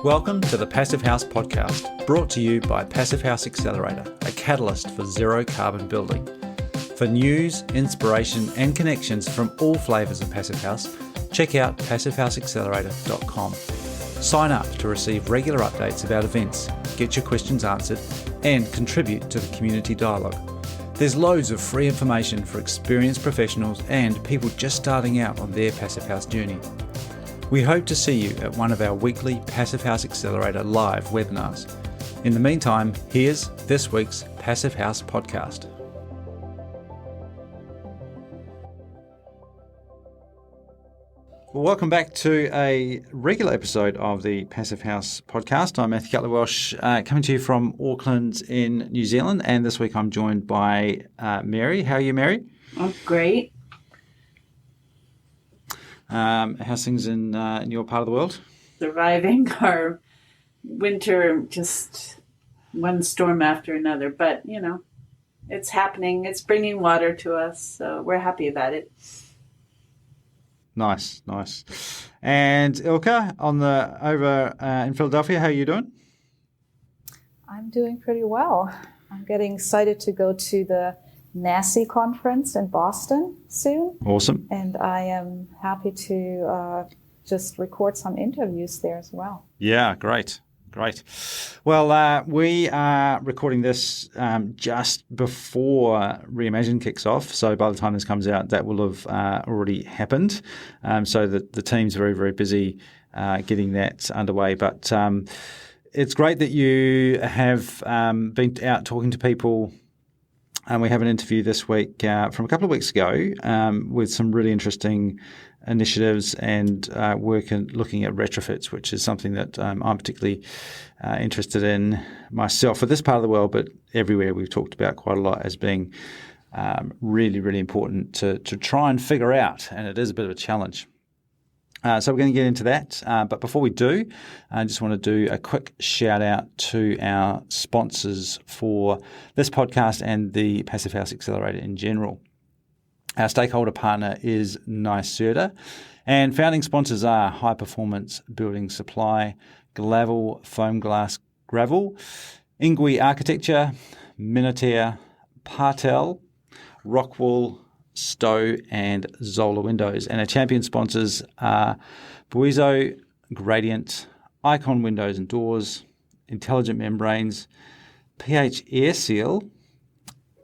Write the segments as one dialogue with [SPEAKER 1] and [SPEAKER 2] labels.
[SPEAKER 1] Welcome to the Passive House Podcast, brought to you by Passive House Accelerator, a catalyst for zero carbon building. For news, inspiration and connections from all flavours of Passive House, check out passivehouseaccelerator.com. Sign up to receive regular updates about events, get your questions answered and contribute to the community dialogue. There's loads of free information for experienced professionals and people just starting out on their Passive House journey. We hope to see you at one of our weekly Passive House Accelerator live webinars. In the meantime, here's this week's Passive House Podcast. Well, welcome back to a regular episode of the Passive House Podcast. I'm Matthew Cutler-Welsh, coming to you from Auckland in New Zealand, and this week I'm joined by Mary. How are you, Mary?
[SPEAKER 2] Oh, great.
[SPEAKER 1] How's things in your part of the world?
[SPEAKER 2] Surviving our winter, just one storm after another. But, you know, it's happening. It's bringing water to us, so we're happy about it.
[SPEAKER 1] Nice. And Ilka, over in Philadelphia, how are you doing?
[SPEAKER 3] I'm doing pretty well. I'm getting excited to go to the NASI conference in Boston soon.
[SPEAKER 1] Awesome.
[SPEAKER 3] And I am happy to just record some interviews there as well.
[SPEAKER 1] Yeah, great. Well, we are recording this just before Reimagine kicks off. So by the time this comes out, that will have already happened. So the team's very, very busy getting that underway. But it's great that you have been out talking to people. And we have an interview this week from a couple of weeks ago with some really interesting initiatives and work in looking at retrofits, which is something that I'm particularly interested in myself for this part of the world, but everywhere we've talked about quite a lot as being really, really important to try and figure out. And it is a bit of a challenge. So we're going to get into that. But before we do, I just want to do a quick shout out to our sponsors for this podcast and the Passive House Accelerator in general. Our stakeholder partner is NYSERDA, and founding sponsors are High Performance Building Supply, Glavel Foam Glass Gravel, Ingui Architecture, Minotaur, Partel, Rockwool, Stowe and Zola Windows. And our champion sponsors are Buizo, Gradient, Icon Windows and Doors, Intelligent Membranes, PH Air Seal,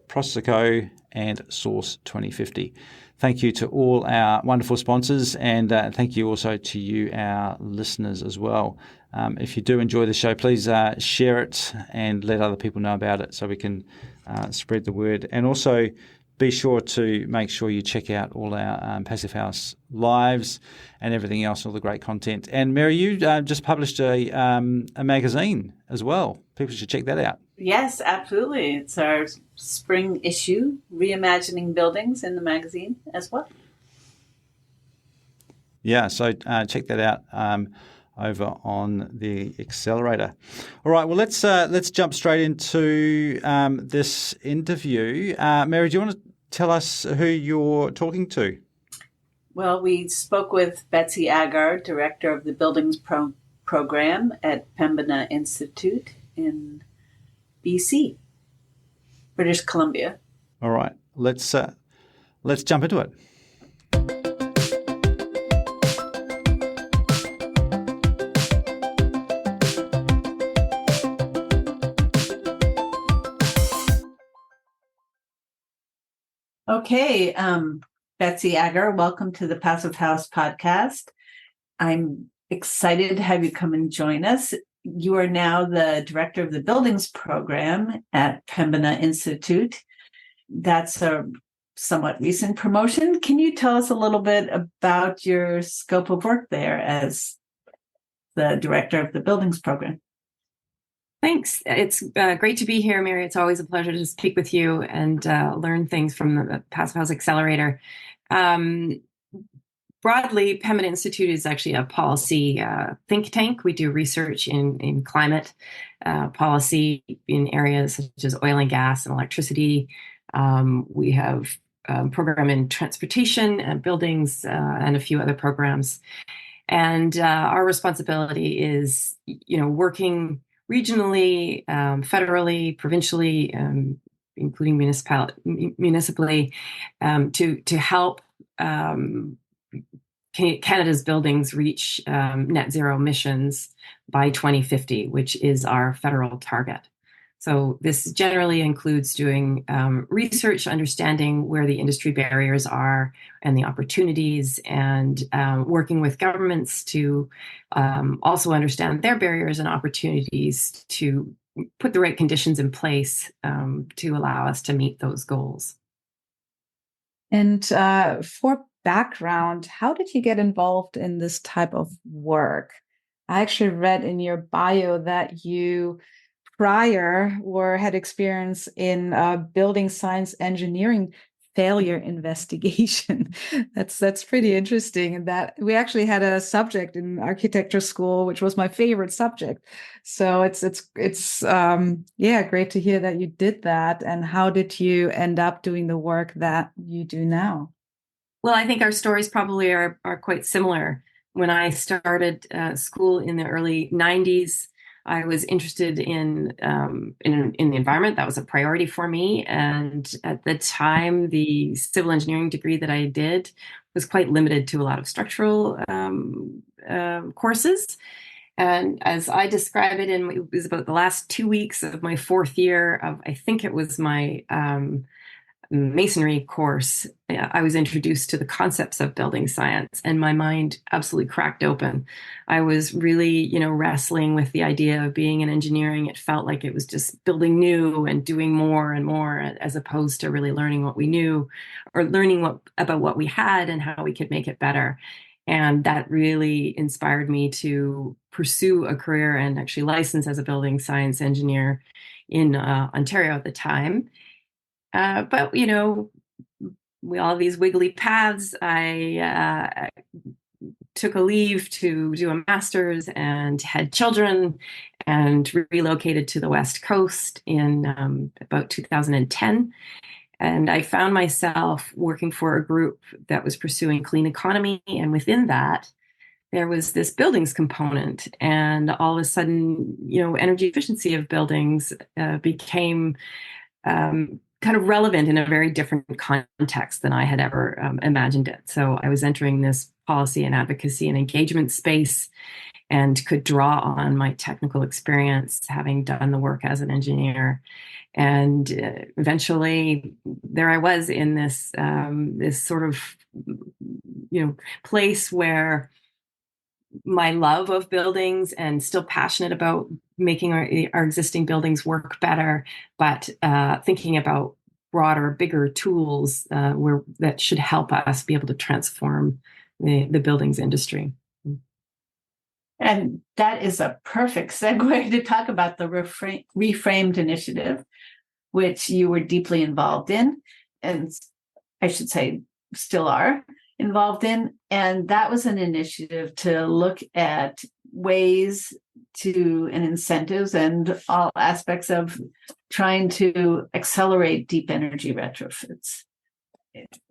[SPEAKER 1] Proseco and Source 2050. Thank you to all our wonderful sponsors, and thank you also to you, our listeners, as well. If you do enjoy the show, please share it and let other people know about it so we can spread the word. And also be sure to make sure you check out all our Passive House lives and everything else, all the great content. And Mary, you just published a magazine as well. People should check that out.
[SPEAKER 2] Yes, absolutely. It's our spring issue, Reimagining Buildings, in the magazine as well.
[SPEAKER 1] Yeah, so check that out over on the Accelerator. All right, well, let's jump straight into this interview. Mary, do you want to tell us who you're talking to?
[SPEAKER 2] Well, we spoke with Betsy Agar, Director of the Buildings Program at Pembina Institute in BC, British Columbia.
[SPEAKER 1] All right, let's jump into it.
[SPEAKER 2] Okay, Betsy Agar, welcome to the Passive House Podcast. I'm excited to have you come and join us. You are now the Director of the Buildings Program at Pembina Institute. That's a somewhat recent promotion. Can you tell us a little bit about your scope of work there as the Director of the Buildings Program?
[SPEAKER 4] Thanks. It's great to be here, Mary. It's always a pleasure to speak with you and learn things from the Passive House Accelerator. Broadly, Pembina Institute is actually a policy think tank. We do research in climate policy in areas such as oil and gas and electricity. We have a program in transportation and buildings and a few other programs. And our responsibility is, working regionally, federally, provincially, including municipally, to help Canada's buildings reach net zero emissions by 2050, which is our federal target. So this generally includes doing research, understanding where the industry barriers are and the opportunities, and working with governments to also understand their barriers and opportunities to put the right conditions in place to allow us to meet those goals.
[SPEAKER 3] And for background, how did you get involved in this type of work? I actually read in your bio that you prior had experience in building science engineering failure investigation. That's pretty interesting. And that we actually had a subject in architecture school, which was my favorite subject. So it's great to hear that you did that. And how did you end up doing the work that you do now?
[SPEAKER 4] Well, I think our stories probably are quite similar. When I started school in the early 90s, I was interested in the environment. That was a priority for me. And at the time, the civil engineering degree that I did was quite limited to a lot of structural courses. And as I describe it, it was about the last 2 weeks of my fourth year of, I think it was my masonry course, I was introduced to the concepts of building science, and my mind absolutely cracked open. I was really, wrestling with the idea of being in engineering. It felt like it was just building new and doing more and more, as opposed to really learning what we knew or learning about what we had and how we could make it better. And that really inspired me to pursue a career and actually license as a building science engineer in Ontario at the time. But, we all have these wiggly paths. I took a leave to do a master's and had children and relocated to the West Coast in about 2010. And I found myself working for a group that was pursuing clean economy. And within that, there was this buildings component. And all of a sudden, energy efficiency of buildings became kind of relevant in a very different context than I had ever imagined it. So I was entering this policy and advocacy and engagement space and could draw on my technical experience, having done the work as an engineer. And eventually there I was in this sort of, place where my love of buildings and still passionate about making our existing buildings work better, but thinking about broader, bigger tools that should help us be able to transform the buildings industry.
[SPEAKER 2] And that is a perfect segue to talk about the Reframed initiative, which you were deeply involved in, and I should say still are involved in. And that was an initiative to look at ways to and incentives and all aspects of trying to accelerate deep energy retrofits,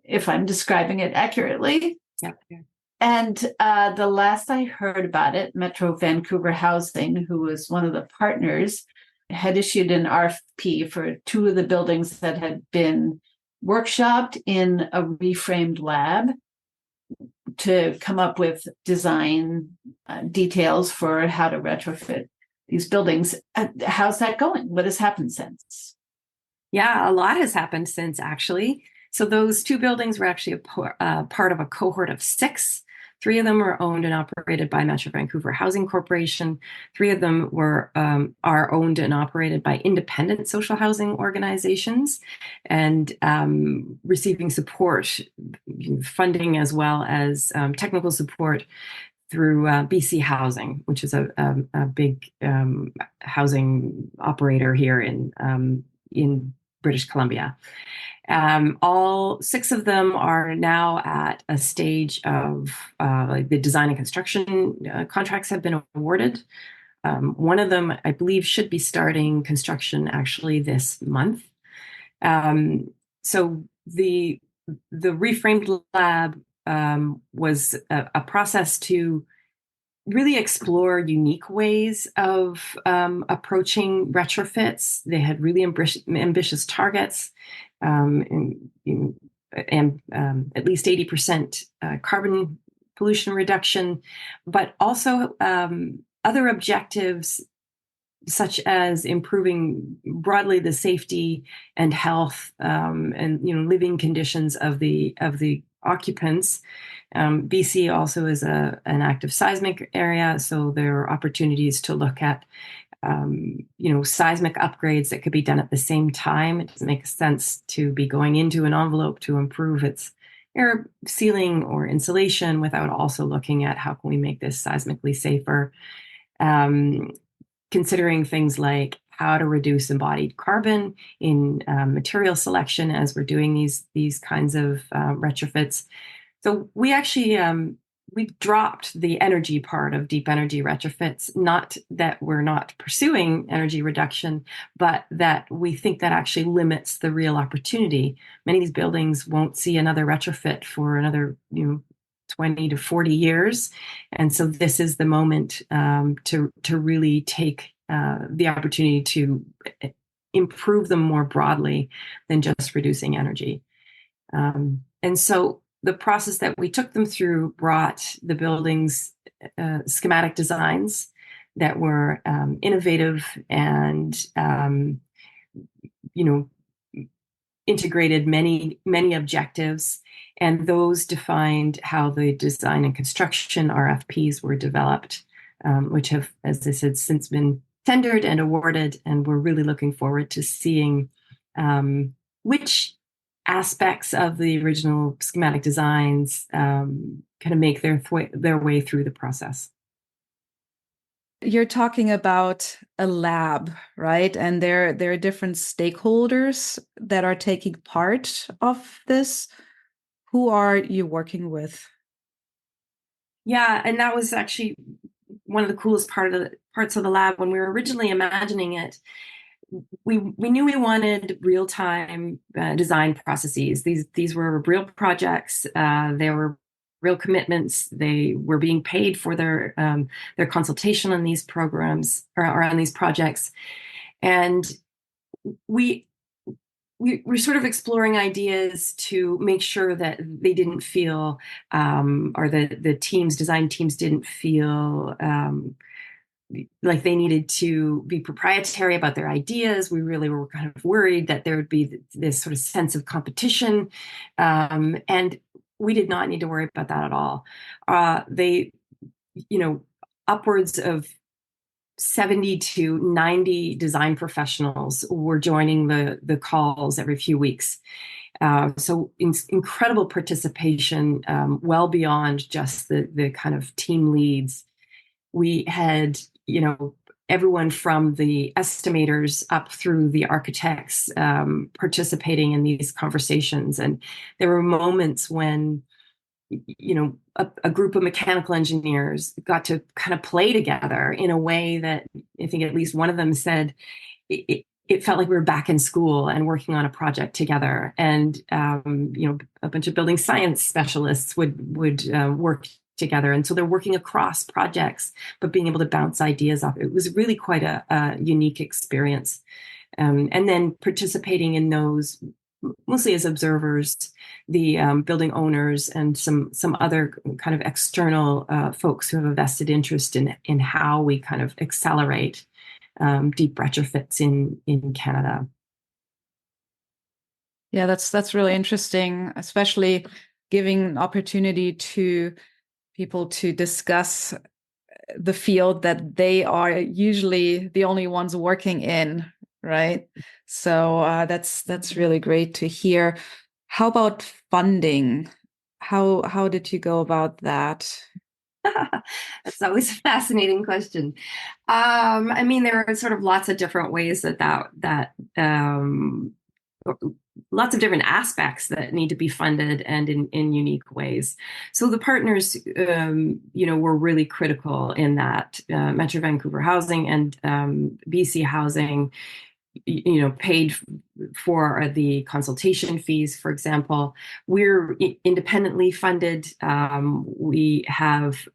[SPEAKER 2] if I'm describing it accurately.
[SPEAKER 4] Yeah.
[SPEAKER 2] And the last I heard about it, Metro Vancouver Housing, who was one of the partners, had issued an RFP for 2 of the buildings that had been workshopped in a reframed lab to come up with design details for how to retrofit these buildings. How's that going? What has happened since?
[SPEAKER 4] Yeah, a lot has happened since, actually. So those 2 buildings were actually a part of a cohort of 6. 3 of them were owned and operated by Metro Vancouver Housing Corporation. 3 of them are owned and operated by independent social housing organizations, and receiving support, funding, as well as technical support through BC Housing, which is a big housing operator here in British Columbia. All 6 of them are now at a stage of the design and construction contracts have been awarded. One of them, I believe, should be starting construction actually this month. So the Reframed Lab was a process to really explore unique ways of approaching retrofits. They had really ambitious targets, and at least 80% carbon pollution reduction, but also other objectives such as improving broadly the safety and health and living conditions of the occupants. BC also is an active seismic area, so there are opportunities to look at seismic upgrades that could be done at the same time. It doesn't make sense to be going into an envelope to improve its air sealing or insulation without also looking at how can we make this seismically safer. Considering things like how to reduce embodied carbon in material selection as we're doing these kinds of retrofits. So we actually we dropped the energy part of deep energy retrofits. Not that we're not pursuing energy reduction, but that we think that actually limits the real opportunity. Many of these buildings won't see another retrofit for another 20 to 40 years. And so this is the moment to really take the opportunity to improve them more broadly than just reducing energy. And so the process that we took them through brought the buildings schematic designs that were innovative and integrated many objectives, and those defined how the design and construction RFPs were developed, which have, as I said, since been tendered and awarded, and we're really looking forward to seeing which aspects of the original schematic designs kind of make their way through the process.
[SPEAKER 3] You're talking about a lab, right? And there are different stakeholders that are taking part of this. Who are you working with?
[SPEAKER 4] Yeah, and that was actually one of the coolest parts of the lab. When we were originally imagining it, we knew we wanted real-time design processes. These were real projects. They were real commitments. They were being paid for their consultation on these programs or on these projects, and we were sort of exploring ideas to make sure that they didn't feel, or the design teams didn't feel like they needed to be proprietary about their ideas. We really were kind of worried that there would be this sort of sense of competition, and we did not need to worry about that at all. Upwards of 70 to 90 design professionals were joining the calls every few weeks. So incredible participation, well beyond just the kind of team leads. We had, everyone from the estimators up through the architects participating in these conversations. And there were moments when a group of mechanical engineers got to kind of play together in a way that I think at least one of them said it felt like we were back in school and working on a project together. And a bunch of building science specialists would work together, and so they're working across projects, but being able to bounce ideas off. It was really quite a unique experience, and then participating in those, mostly as observers, the building owners and some other kind of external folks who have a vested interest in how we kind of accelerate deep retrofits in Canada.
[SPEAKER 3] Yeah, that's really interesting, especially giving an opportunity to people to discuss the field that they are usually the only ones working in, right? So that's really great to hear. How about funding? How did you go about that?
[SPEAKER 4] That's always a fascinating question. I mean, there are sort of lots of different ways that lots of different aspects that need to be funded, and in unique ways. So the partners, were really critical in that. Metro Vancouver Housing and BC Housing, paid for the consultation fees, for example. We're independently funded. We have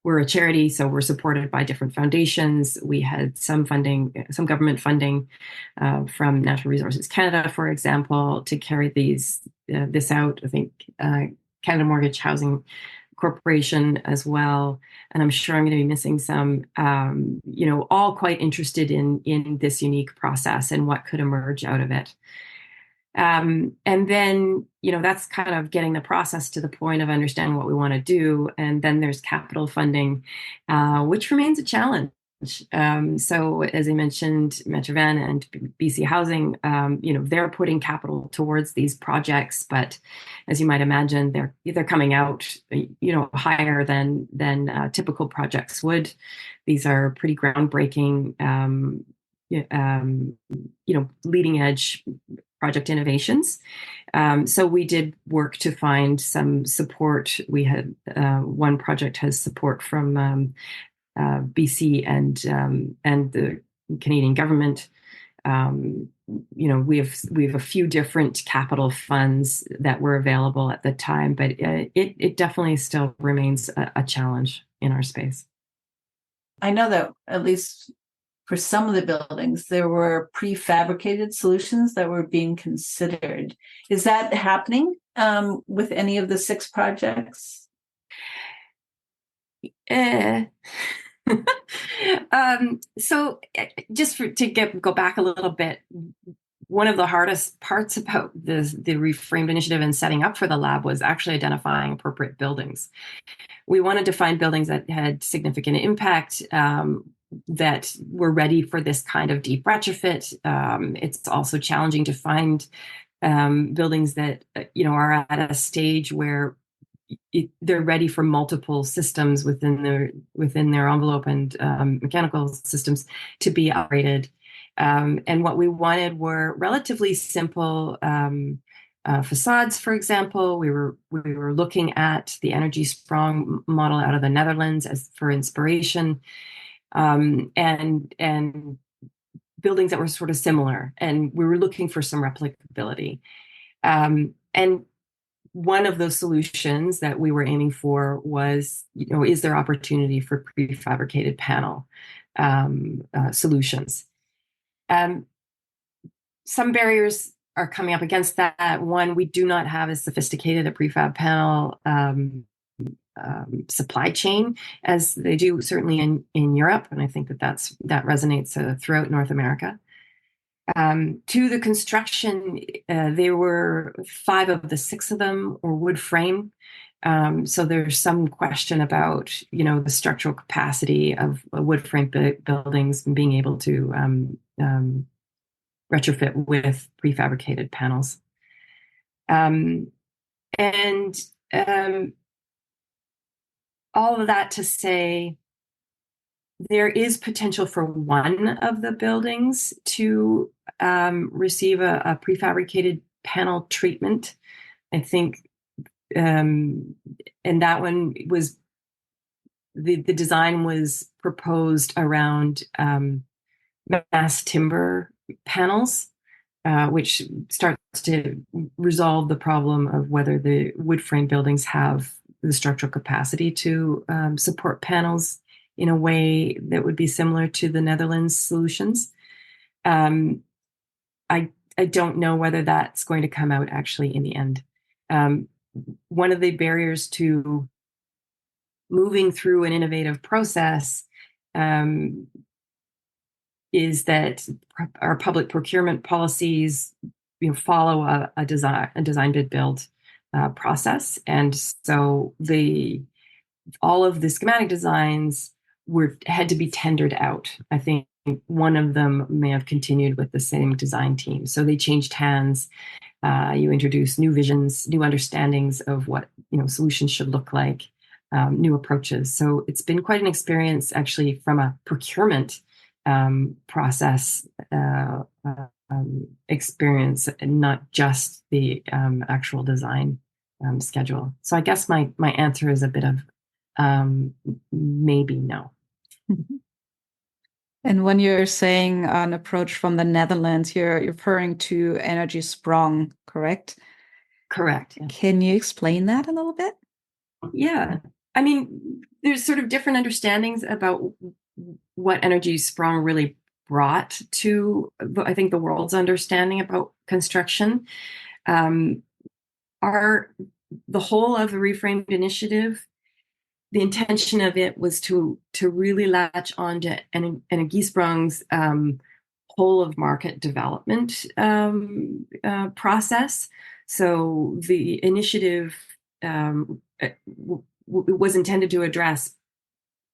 [SPEAKER 4] we're a charity, so we're supported by different foundations. We had some funding, some government funding from Natural Resources Canada, for example, to carry this out. I think Canada Mortgage Housing Corporation as well, and I'm sure I'm going to be missing some. All quite interested in this unique process and what could emerge out of it. And then, that's kind of getting the process to the point of understanding what we want to do. And then there's capital funding, which remains a challenge. So as I mentioned, Metrovan and BC Housing, they're putting capital towards these projects, but as you might imagine, they're coming out, higher than typical projects would. These are pretty groundbreaking, leading edge project innovations. So we did work to find some support. We had one project has support from BC and the Canadian government. We have a few different capital funds that were available at the time, but it definitely still remains a challenge in our space.
[SPEAKER 2] I know that at least for some of the buildings, there were prefabricated solutions that were being considered. Is that happening with any of the 6 projects?
[SPEAKER 4] So just to go back a little bit, one of the hardest parts about the Reframed initiative and setting up for the lab was actually identifying appropriate buildings. We wanted to find buildings that had significant impact, that were ready for this kind of deep retrofit. It's also challenging to find buildings that are at a stage where they're ready for multiple systems within their envelope and mechanical systems to be upgraded. And what we wanted were relatively simple facades. For example, we were looking at the Energy Sprong model out of the Netherlands as for inspiration. And buildings that were sort of similar, and we were looking for some replicability. And one of those solutions that we were aiming for was, is there opportunity for prefabricated panel solutions? Some barriers are coming up against that. One, we do not have as sophisticated a prefab panel supply chain as they do certainly in Europe, and I think that resonates throughout North America. To the construction, there were 5 of the 6 of them were wood frame, so there's some question about the structural capacity of wood frame buildings and being able to retrofit with prefabricated panels, and all of that to say, there is potential for one of the buildings to receive a prefabricated panel treatment. I think, and that one was, the design was proposed around mass timber panels, which starts to resolve the problem of whether the wood frame buildings have the structural capacity to support panels in a way that would be similar to the Netherlands solutions. I don't know whether that's going to come out actually in the end. One of the barriers to moving through an innovative process is that our public procurement policies follow a design bid build process, and so all of the schematic designs had to be tendered out. I think one of them may have continued with the same design team, so they changed hands. You introduce new visions, new understandings of what solutions should look like, new approaches. So it's been quite an experience actually from a procurement process experience, and not just the actual design schedule. So I guess my answer is a bit of maybe no.
[SPEAKER 3] And when you're saying an approach from the Netherlands, you're referring to Energy Sprong, correct?
[SPEAKER 4] Correct. Yeah.
[SPEAKER 3] Can you explain that a little bit?
[SPEAKER 4] Yeah. I mean, there's sort of different understandings about what Energy Sprong really brought to, I think, the world's understanding about construction. Um, the whole of the Reframed initiative, the intention of it was to really latch onto Energy Sprong's whole of market development process. So the initiative was intended to address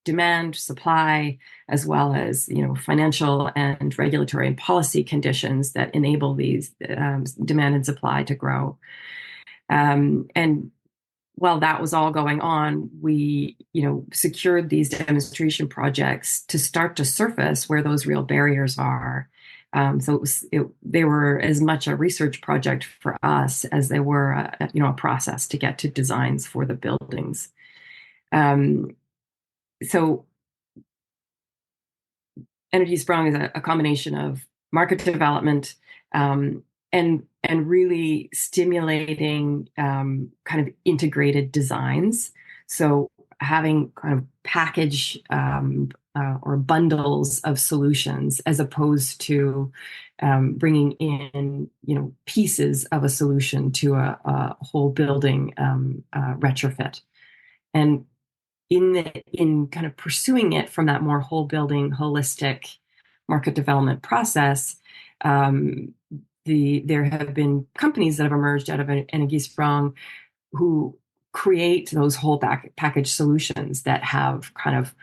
[SPEAKER 4] demand, supply, as well as financial and regulatory and policy conditions that enable these demand and supply to grow. And while that was all going on, we secured these demonstration projects to start to surface where those real barriers are. So they were as much a research project for us as they were a process to get to designs for the buildings. So Energy Sprong is a combination of market development and really stimulating kind of integrated designs. So having kind of package or bundles of solutions as opposed to bringing in pieces of a solution to a whole building retrofit. And in kind of pursuing it from that more whole building, holistic market development process, there have been companies that have emerged out of Energy Sprong who create those whole package solutions that have kind of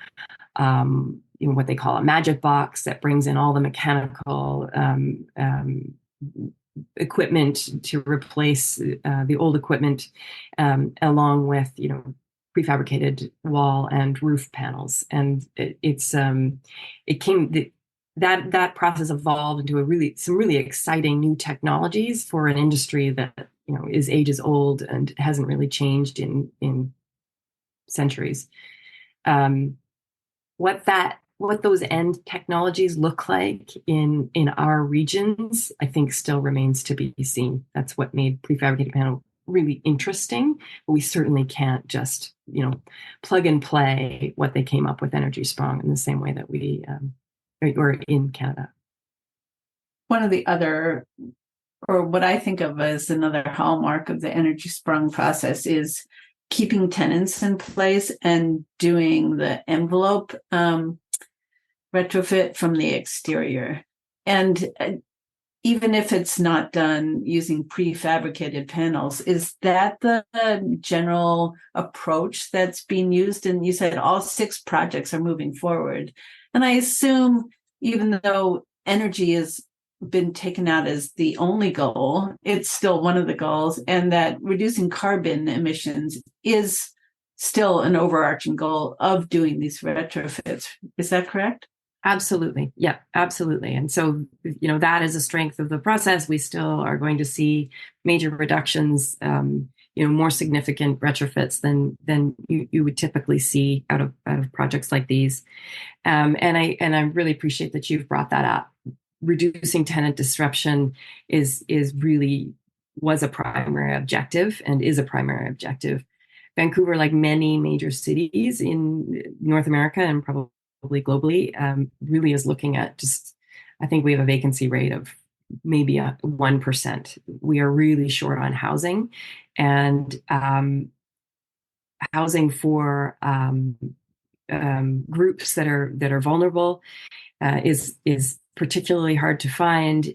[SPEAKER 4] what they call a magic box that brings in all the mechanical equipment to replace the old equipment, along with prefabricated wall and roof panels. And that process evolved into some really exciting new technologies for an industry that is ages old and hasn't really changed in centuries. What those end technologies look like in our regions, I think still remains to be seen. That's what made prefabricated panel really interesting, but we certainly can't just plug and play what they came up with Energy Sprong in the same way that we or in Canada.
[SPEAKER 2] One of the other, or what I think of as another hallmark of the Energy Sprong process, is keeping tenants in place and doing the envelope retrofit from the exterior. And even if it's not done using prefabricated panels, is that the general approach that's being used? And you said all 6 projects are moving forward. And I assume, even though energy has been taken out as the only goal, it's still one of the goals, and that reducing carbon emissions is still an overarching goal of doing these retrofits. Is that correct?
[SPEAKER 4] Absolutely. Yeah, absolutely. And so, that is a strength of the process. We still are going to see major reductions, more significant retrofits than you would typically see out of projects like these. And I really appreciate that you've brought that up. Reducing tenant disruption was a primary objective and is a primary objective. Vancouver, like many major cities in North America and probably globally, really is looking at I think we have a vacancy rate of maybe 1%. We are really short on housing, and housing for groups that are vulnerable is particularly hard to find.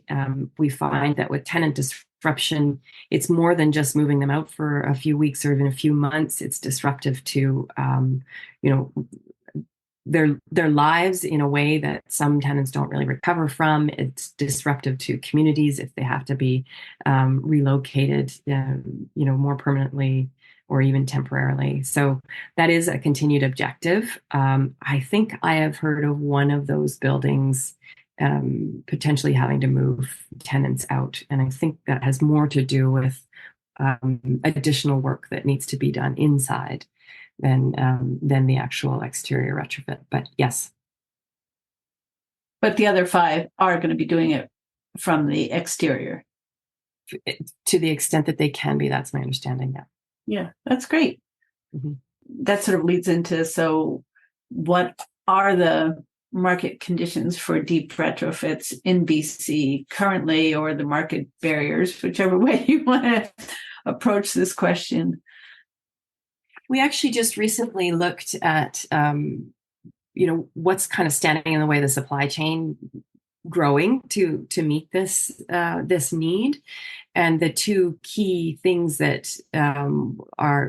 [SPEAKER 4] We find that with tenant disruption, it's more than just moving them out for a few weeks or even a few months. It's disruptive to their lives in a way that some tenants don't really recover from. It's disruptive to communities if they have to be relocated, more permanently or even temporarily. So that is a continued objective. I think I have heard of one of those buildings potentially having to move tenants out, and I think that has more to do with additional work that needs to be done inside than the actual exterior retrofit. But yes.
[SPEAKER 2] But the other 5 are going to be doing it from the exterior.
[SPEAKER 4] To the extent that they can be, that's my understanding. Yeah.
[SPEAKER 2] Yeah, that's great.
[SPEAKER 4] Mm-hmm.
[SPEAKER 2] that sort of leads into, so what are the market conditions for deep retrofits in BC currently, or the market barriers, whichever way you want to approach this question?
[SPEAKER 4] We actually just recently looked at, what's kind of standing in the way of the supply chain growing to meet this need. And the two key things that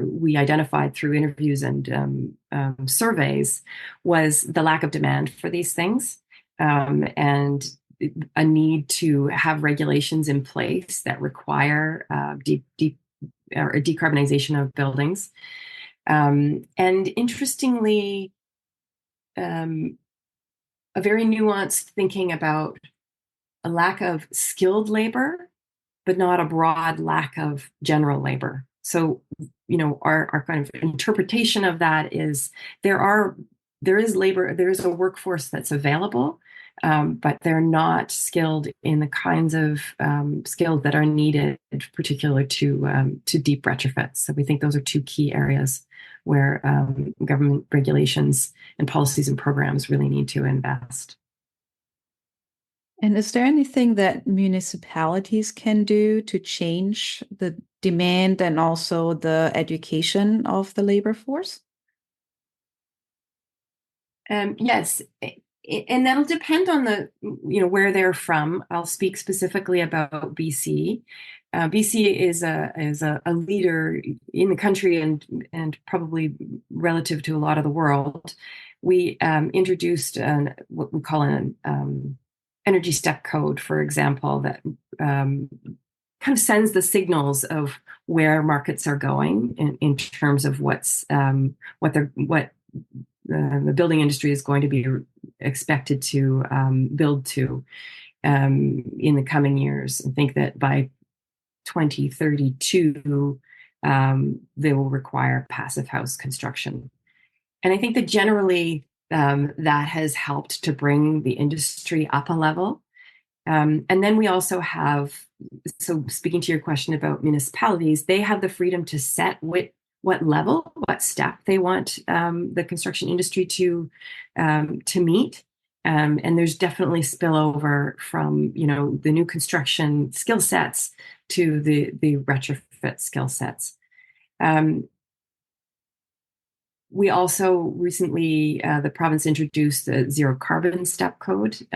[SPEAKER 4] we identified through interviews and surveys was the lack of demand for these things, and a need to have regulations in place that require deep or a decarbonization of buildings. And interestingly, a very nuanced thinking about a lack of skilled labor, but not a broad lack of general labor. So, our kind of interpretation of that is there is labor, there is a workforce that's available, but they're not skilled in the kinds of skills that are needed, particularly to deep retrofits. So we think those are two key areas where government regulations and policies and programs really need to invest.
[SPEAKER 3] And is there anything that municipalities can do to change the demand and also the education of the labor force?
[SPEAKER 4] Yes, and that'll depend on where they're from. I'll speak specifically about BC. BC is a leader in the country and probably relative to a lot of the world. We introduced what we call an energy step code, for example, that kind of sends the signals of where markets are going in terms of what the building industry is going to be expected to build to in the coming years. I think that by 2032, they will require passive house construction. And I think that generally that has helped to bring the industry up a level. And then we also have, so speaking to your question about municipalities, they have the freedom to set what level, what step they want the construction industry to meet. And there's definitely spillover from the new construction skill sets to the retrofit skill sets. We also recently, the province introduced the zero carbon step code,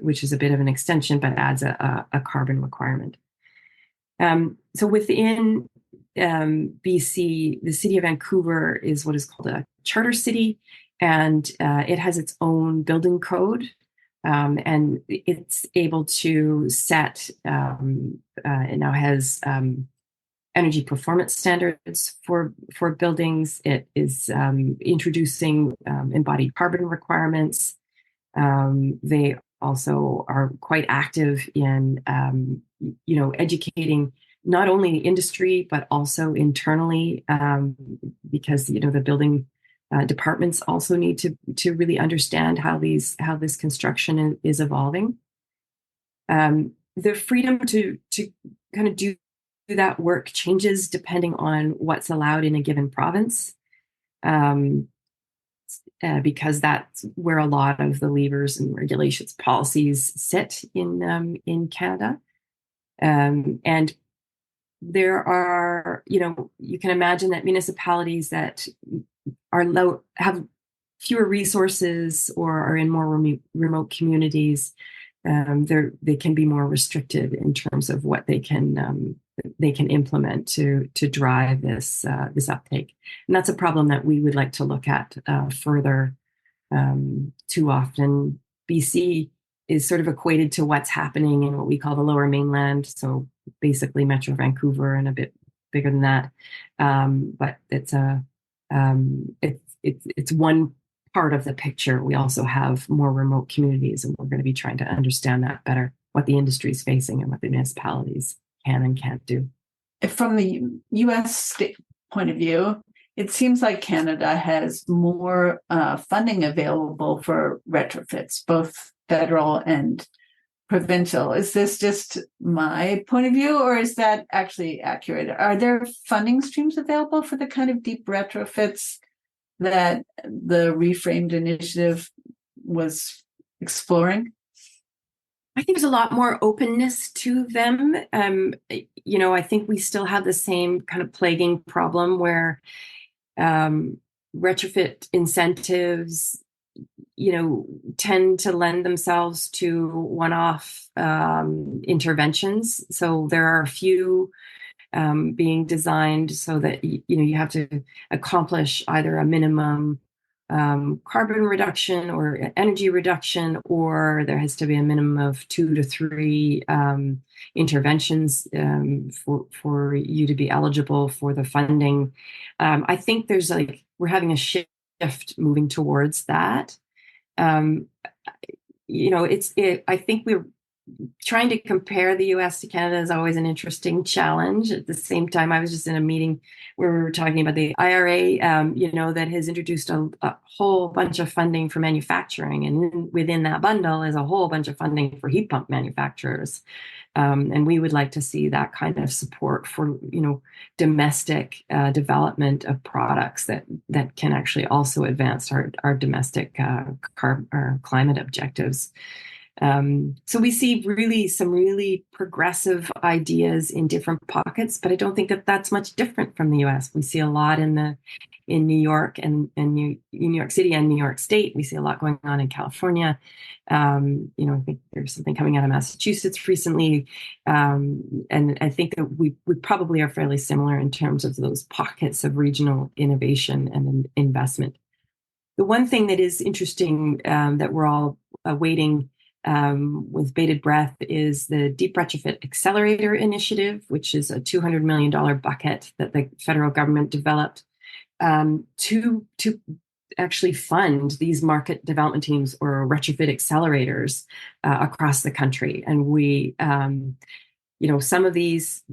[SPEAKER 4] which is a bit of an extension, but adds a carbon requirement. So within BC, the city of Vancouver is what is called a charter city, and it has its own building code, and it's able to set, it now has energy performance standards for buildings. It is introducing embodied carbon requirements. They also are quite active in, educating not only the industry, but also internally, because, the building departments also need to really understand how this construction is evolving. The freedom to kind of do that work changes depending on what's allowed in a given province, because that's where a lot of the levers and regulations policies sit in Canada. And there are, you can imagine that municipalities that are low, have fewer resources, or are in more remote communities, they can be more restricted in terms of what they can implement to drive this uptake. And that's a problem that we would like to look at further. Too often, BC is sort of equated to what's happening in what we call the Lower Mainland, so basically Metro Vancouver and a bit bigger than that. But it's one part of the picture. We also have more remote communities, and we're going to be trying to understand that better, what the industry is facing and what the municipalities can and can't do.
[SPEAKER 2] From the U.S. state point of view, it seems like Canada has more funding available for retrofits, both federal and provincial. Is this just my point of view, or is that actually accurate? Are there funding streams available for the kind of deep retrofits that the Reframed initiative was exploring?
[SPEAKER 4] I think there's a lot more openness to them. I think we still have the same kind of plaguing problem where retrofit incentives, tend to lend themselves to one-off interventions. So there are a few being designed so that you have to accomplish either a minimum carbon reduction or energy reduction, or there has to be a minimum of 2 to 3 interventions for you to be eligible for the funding. I think we're having a shift moving towards that. I think we're trying to compare the US to Canada is always an interesting challenge. At the same time, I was just in a meeting where we were talking about the IRA, that has introduced a whole bunch of funding for manufacturing. And within that bundle is a whole bunch of funding for heat pump manufacturers. And we would like to see that kind of support for, domestic development of products that can actually also advance our domestic our climate objectives. So we see some really progressive ideas in different pockets, but I don't think that that's much different from the U.S. We see a lot in New York and New York City and New York State. We see a lot going on in California. I think there's something coming out of Massachusetts recently, and I think that we probably are fairly similar in terms of those pockets of regional innovation and investment. The one thing that is interesting that we're all awaiting with bated breath is the Deep Retrofit Accelerator Initiative, which is a $200 million bucket that the federal government developed to actually fund these market development teams or retrofit accelerators across the country. And we, some of these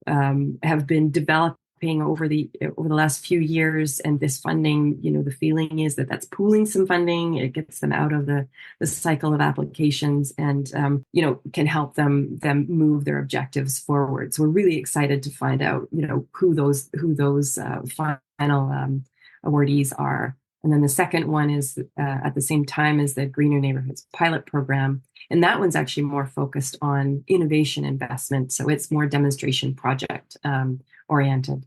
[SPEAKER 4] have been developing over the last few years, and this funding, the feeling is that that's pooling some funding. It gets them out of the cycle of applications, and can help them move their objectives forward. So we're really excited to find out who those final awardees are. And then the second one is at the same time as the Greener Neighborhoods pilot program. And that one's actually more focused on innovation investment. So it's more demonstration project oriented.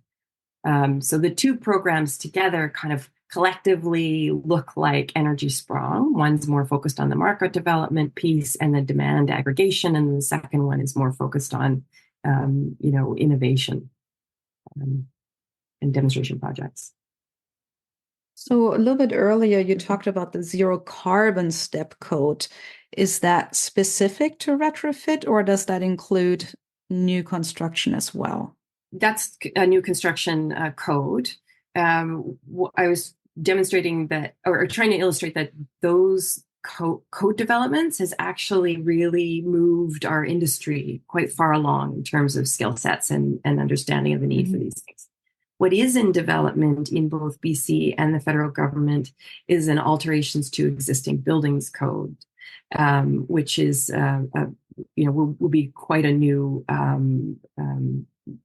[SPEAKER 4] So the two programs together kind of collectively look like Energy Sprong. One's more focused on the market development piece and the demand aggregation. And the second one is more focused on, innovation and demonstration projects.
[SPEAKER 3] So a little bit earlier, you talked about the zero carbon step code. Is that specific to retrofit, or does that include new construction as well?
[SPEAKER 4] That's a new construction code. I was demonstrating that, or trying to illustrate that those code developments has actually really moved our industry quite far along in terms of skill sets and understanding of the need for these things. What is in development in both BC and the federal government is an alterations to existing buildings code, which is, will be quite a new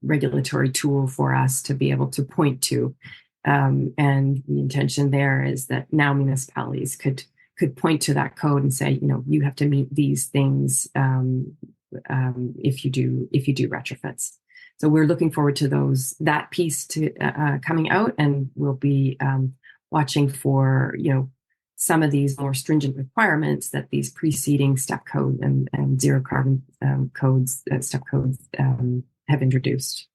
[SPEAKER 4] regulatory tool for us to be able to point to. And the intention there is that now municipalities could point to that code and say, you have to meet these things if you do retrofits. So we're looking forward to that piece to coming out, and we'll be watching for some of these more stringent requirements that these preceding step code and zero carbon step codes have introduced.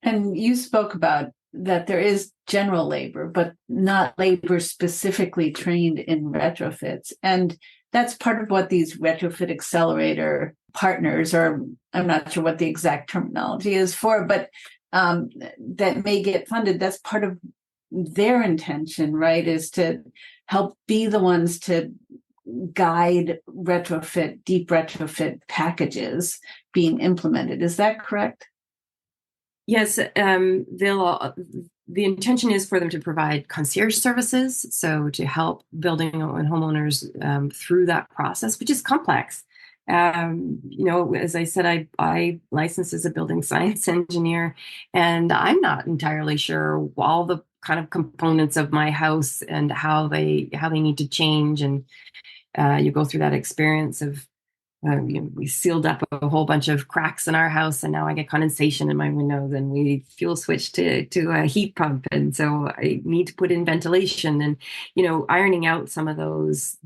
[SPEAKER 2] And you spoke about that there is general labor, but not labor specifically trained in retrofits. And that's part of what these retrofit accelerator partners, or I'm not sure what the exact terminology is for, but that may get funded. That's part of their intention, right, is to help be the ones to guide deep retrofit packages being implemented. Is that correct?
[SPEAKER 4] Yes, the intention is for them to provide concierge services, so to help building and homeowners through that process, which is complex. As I said, I licensed as a building science engineer, and I'm not entirely sure all the kind of components of my house and how they need to change. And you go through that experience of we sealed up a whole bunch of cracks in our house, and now I get condensation in my windows, and we fuel switch to a heat pump, and so I need to put in ventilation, and ironing out some of those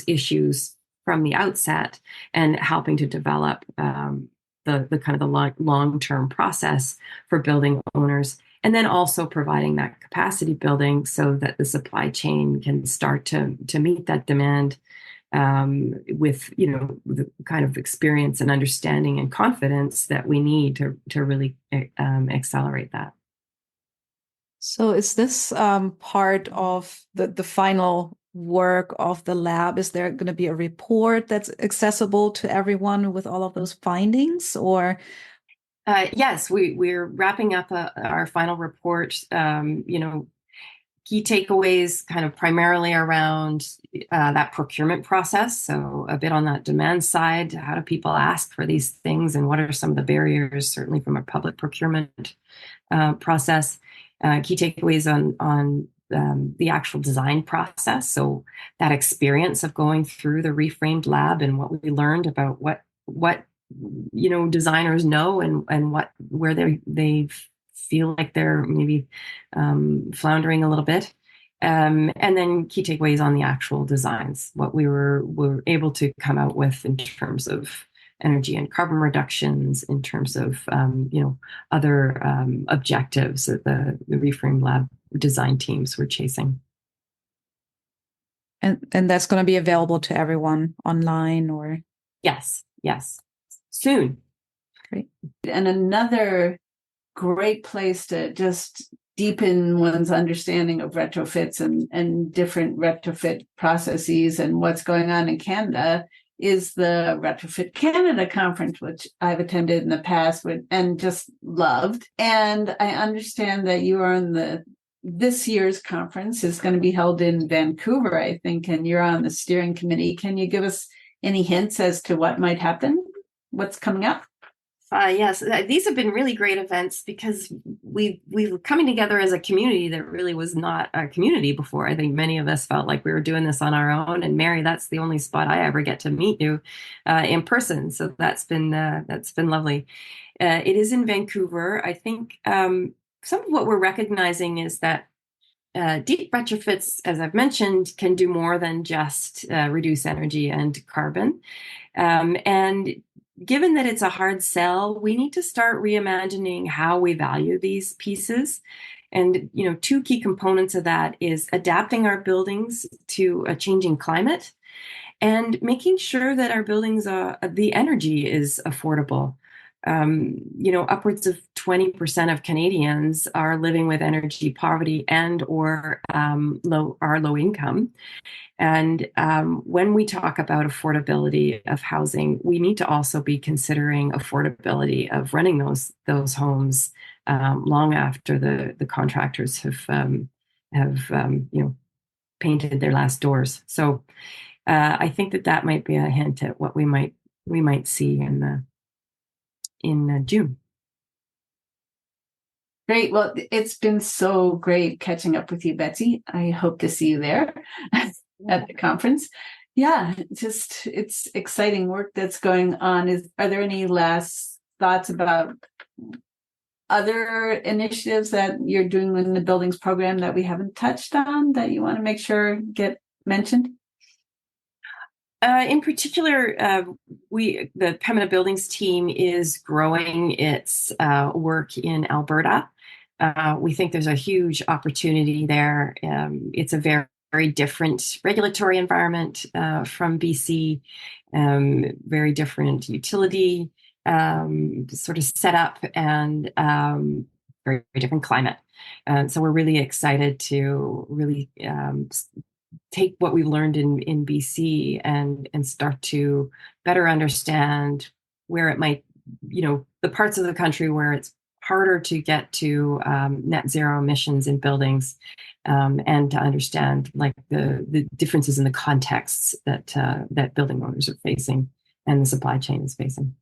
[SPEAKER 4] issues from the outset, and helping to develop the kind of the long-term process for building owners, and then also providing that capacity building so that the supply chain can start to meet that demand with the kind of experience and understanding and confidence that we need to really accelerate that.
[SPEAKER 3] So is this part of the final work of the lab? Is there going to be a report that's accessible to everyone with all of those findings, or?
[SPEAKER 4] Yes, we're wrapping up our final report. Key takeaways kind of primarily around that procurement process. So a bit on that demand side, how do people ask for these things, and what are some of the barriers, certainly from a public procurement process. Key takeaways on the actual design process. So that experience of going through the reframed lab and what we learned about what designers know and where they feel like they're maybe floundering a little bit. And then key takeaways on the actual designs, what we were able to come out with in terms of energy and carbon reductions, in terms of other objectives that the reframe lab design teams were chasing.
[SPEAKER 3] And that's going to be available to everyone online, or?
[SPEAKER 4] Yes, soon.
[SPEAKER 3] Great.
[SPEAKER 2] And another great place to just deepen one's understanding of retrofits and different retrofit processes and what's going on in Canada is the Retrofit Canada conference, which I've attended in the past and just loved. And I understand that you are on this year's conference is going to be held in Vancouver, I think, and you're on the steering committee. Can you give us any hints as to what might happen? What's coming up?
[SPEAKER 4] Yes, these have been really great events because we were coming together as a community that really was not a community before. I think many of us felt like we were doing this on our own. And Mary, that's the only spot I ever get to meet you in person. So that's been lovely. It is in Vancouver. I think some of what we're recognizing is that deep retrofits, as I've mentioned, can do more than just reduce energy and carbon. And given that it's a hard sell, we need to start reimagining how we value these pieces. And, two key components of that is adapting our buildings to a changing climate and making sure that our buildings, the energy is affordable. Upwards of 20% of Canadians are living with energy poverty and or low income. And when we talk about affordability of housing, we need to also be considering affordability of running those homes long after the contractors have painted their last doors. So I think that might be a hint at what we might see in June.
[SPEAKER 2] Great. Well, it's been so great catching up with you, Betsy. I hope to see you there at the conference. Yeah, it's exciting work that's going on. Are there any last thoughts about other initiatives that you're doing in the buildings program that we haven't touched on that you want to make sure get mentioned?
[SPEAKER 4] In particular, the Pembina Buildings team is growing its work in Alberta. We think there's a huge opportunity there. It's a very, very different regulatory environment from BC, very different utility sort of setup, and very, very different climate. So we're really excited to really take what we've learned in BC and start to better understand where it might, the parts of the country where it's harder to get to net zero emissions in buildings, and to understand like the differences in the contexts that building owners are facing and the supply chain is facing.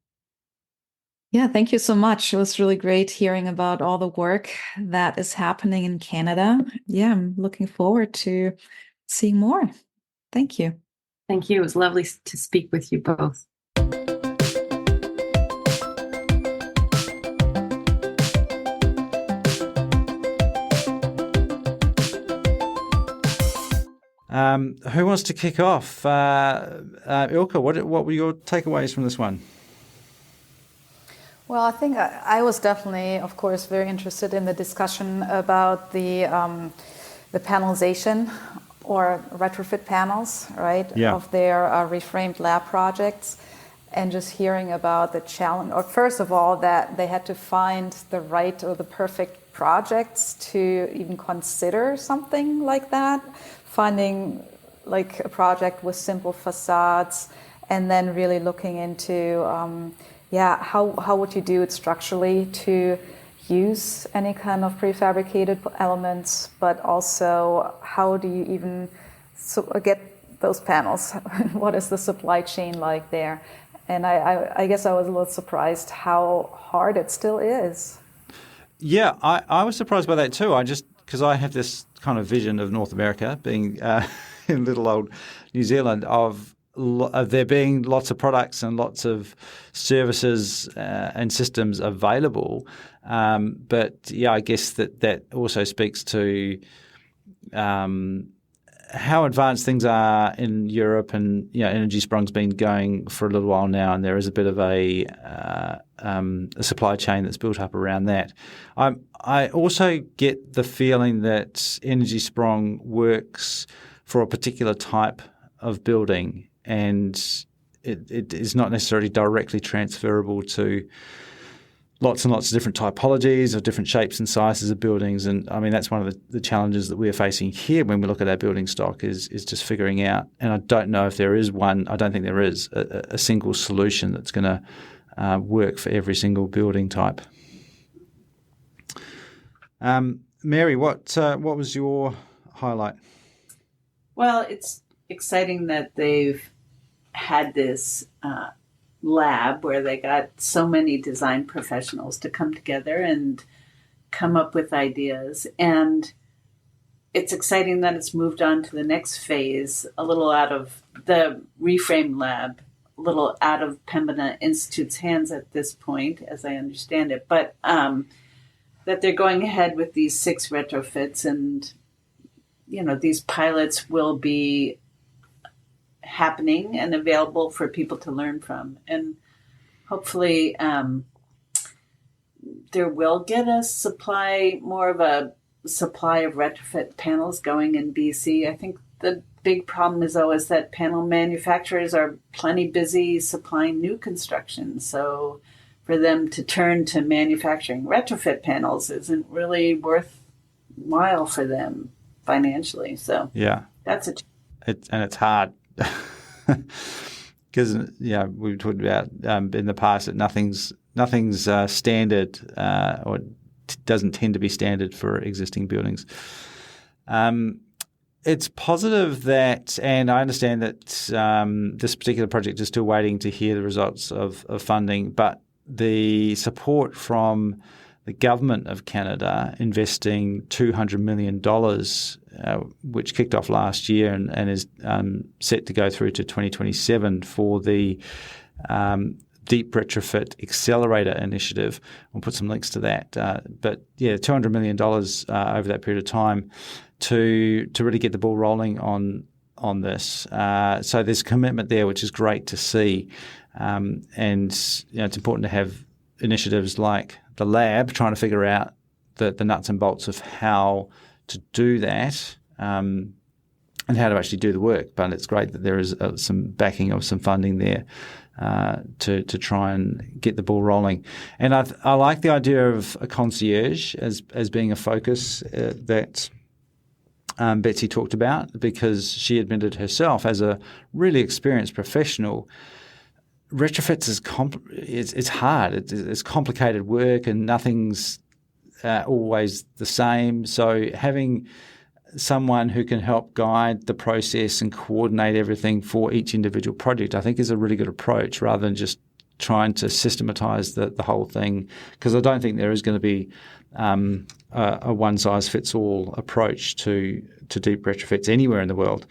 [SPEAKER 3] Yeah, thank you so much. It was really great hearing about all the work that is happening in Canada. Yeah, I'm looking forward to seeing more. Thank you.
[SPEAKER 4] Thank you. It was lovely to speak with you both.
[SPEAKER 1] Who wants to kick off? Ilka, what were your takeaways from this one?
[SPEAKER 5] Well, I think I was definitely, of course, very interested in the discussion about the panelization or retrofit panels, right, of their reframed lab projects, and just hearing about the challenge, or first of all, that they had to find the right or the perfect projects to even consider something like that, finding like a project with simple facades, and then really looking into how would you do it structurally to use any kind of prefabricated elements, but also how do you even get those panels? What is the supply chain like there? And I guess I was a little surprised how hard it still is.
[SPEAKER 1] Yeah, I was surprised by that too. Because I have this kind of vision of North America being in little old New Zealand of there being lots of products and lots of services and systems available. But yeah, I guess that also speaks to how advanced things are in Europe, and Energy Sprung's been going for a little while now, and there is a bit of a supply chain that's built up around that. I also get the feeling that Energy Sprung works for a particular type of building, and it is not necessarily directly transferable to lots and lots of different typologies of different shapes and sizes of buildings. And I mean, that's one of the challenges that we're facing here when we look at our building stock is just figuring out, and I don't know if there is one, I don't think there is a single solution that's going to work for every single building type. Mary, what was your highlight?
[SPEAKER 2] Well, it's exciting that they've had this lab where they got so many design professionals to come together and come up with ideas. And it's exciting that it's moved on to the next phase, a little out of the reframe lab, a little out of Pembina Institute's hands at this point, as I understand it. But that they're going ahead with these 6 retrofits, and these pilots will be happening and available for people to learn from. And hopefully there will get us more of a supply of retrofit panels going in BC. I think the big problem is that panel manufacturers are plenty busy supplying new construction. So for them to turn to manufacturing retrofit panels isn't really worthwhile for them financially. So
[SPEAKER 1] yeah,
[SPEAKER 2] that's
[SPEAKER 1] it's hard. Because we've talked about in the past that nothing's standard or doesn't tend to be standard for existing buildings. It's positive that, and I understand that this particular project is still waiting to hear the results of funding, but the support from the government of Canada investing $200 million, which kicked off last year and is set to go through to 2027 for the Deep Retrofit Accelerator Initiative. We'll put some links to that. But yeah, $200 million over that period of time to really get the ball rolling on this. So there's commitment there, which is great to see. And it's important to have initiatives like the lab trying to figure out the nuts and bolts of how to do that and how to actually do the work. But it's great that there is some backing of some funding there to try and get the ball rolling. And I like the idea of a concierge as being a focus that Betsy talked about, because she admitted herself as a really experienced professional, retrofits it's hard. It's complicated work, and nothing's always the same. So having someone who can help guide the process and coordinate everything for each individual project, I think, is a really good approach, rather than just trying to systematize the whole thing, because I don't think there is going to be a one-size-fits-all approach to deep retrofits anywhere in the world.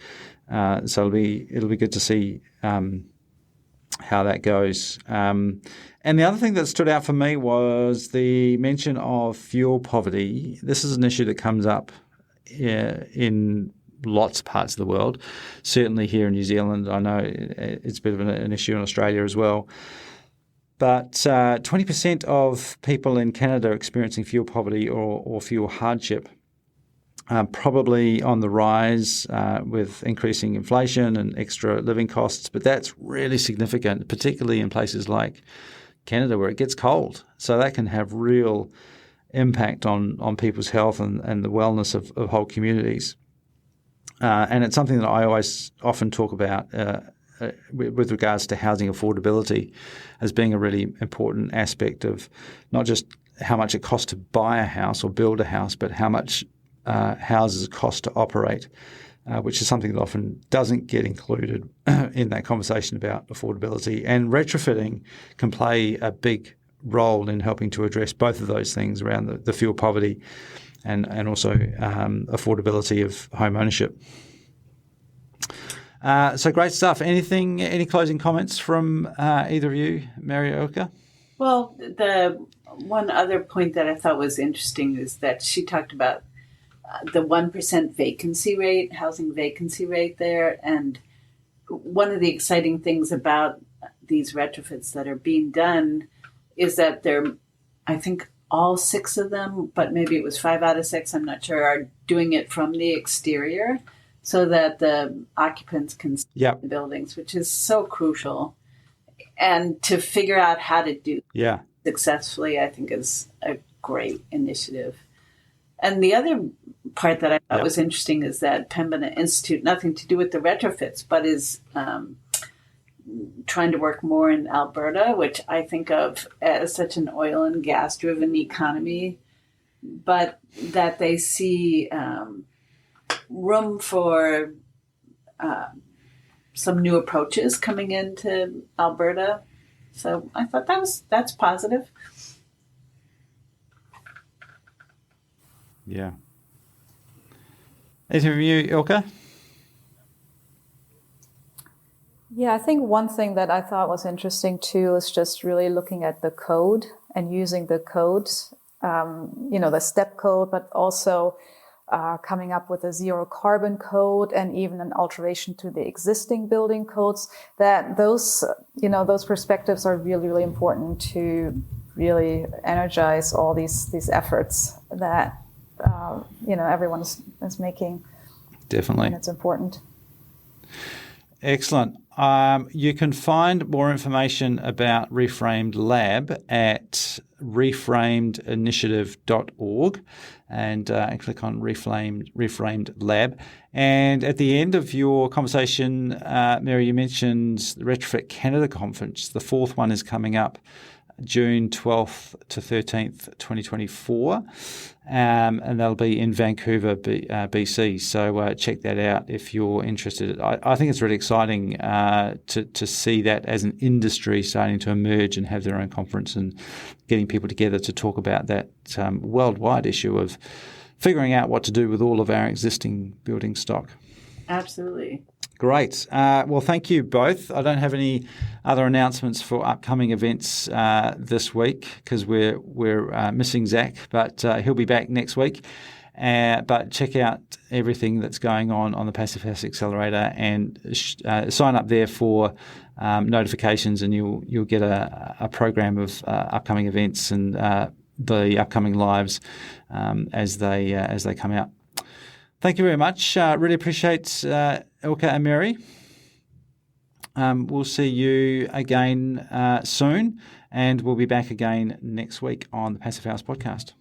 [SPEAKER 1] So it'll be good to see how that goes. And the other thing that stood out for me was the mention of fuel poverty. This is an issue that comes up in lots of parts of the world. Certainly here in New Zealand, I know it's a bit of an issue in Australia as well. But 20% of people in Canada are experiencing fuel poverty or fuel hardship, probably on the rise with increasing inflation and extra living costs. But that's really significant, particularly in places like Canada where it gets cold. So that can have real impact on people's health and the wellness of whole communities. And it's something that I always often talk about with regards to housing affordability as being a really important aspect of not just how much it costs to buy a house or build a house, but how much houses cost to operate, which is something that often doesn't get included in that conversation about affordability. And retrofitting can play a big role in helping to address both of those things around the fuel poverty and also affordability of home ownership. So great stuff. Any closing comments from either of you, Mary or Ilka?
[SPEAKER 2] Well, the one other point that I thought was interesting is that she talked about the 1% vacancy rate, housing vacancy rate there. And one of the exciting things about these retrofits that are being done is that I think all 6 of them, but maybe it was 5 out of 6, I'm not sure, are doing it from the exterior so that the occupants can see the buildings, which is so crucial. And to figure out how to do successfully, I think is a great initiative. And the other part that I thought was interesting is that Pembina Institute, nothing to do with the retrofits, but is trying to work more in Alberta, which I think of as such an oil and gas-driven economy, but that they see room for some new approaches coming into Alberta. So I thought that's positive.
[SPEAKER 1] Yeah. Anything from you, Ilka?
[SPEAKER 5] Yeah, I think one thing that I thought was interesting too is just really looking at the code and using the code, the step code, but also coming up with a zero carbon code and even an alteration to the existing building codes. That those perspectives are really, really important to really energize all these efforts that everyone is making.
[SPEAKER 1] Definitely,
[SPEAKER 5] and it's important.
[SPEAKER 1] Excellent. You can find more information about Reframed Lab at reframedinitiative.org and click on Reframed Lab. And at the end of your conversation, Mary, you mentioned the Retrofit Canada Conference. The 4th one is coming up June 12th to 13th, 2024. And that'll be in Vancouver, BC. So check that out if you're interested. I think it's really exciting to see that as an industry starting to emerge and have their own conference and getting people together to talk about that worldwide issue of figuring out what to do with all of our existing building stock.
[SPEAKER 2] Absolutely.
[SPEAKER 1] Great. Well, thank you both. I don't have any other announcements for upcoming events this week because we're missing Zach, but he'll be back next week. But check out everything that's going on the Passive House Accelerator and sign up there for notifications, and you'll get a program of upcoming events and the upcoming lives as they come out. Thank you very much. Really appreciate Ilka and Mary. We'll see you again soon, and we'll be back again next week on the Passive House Podcast.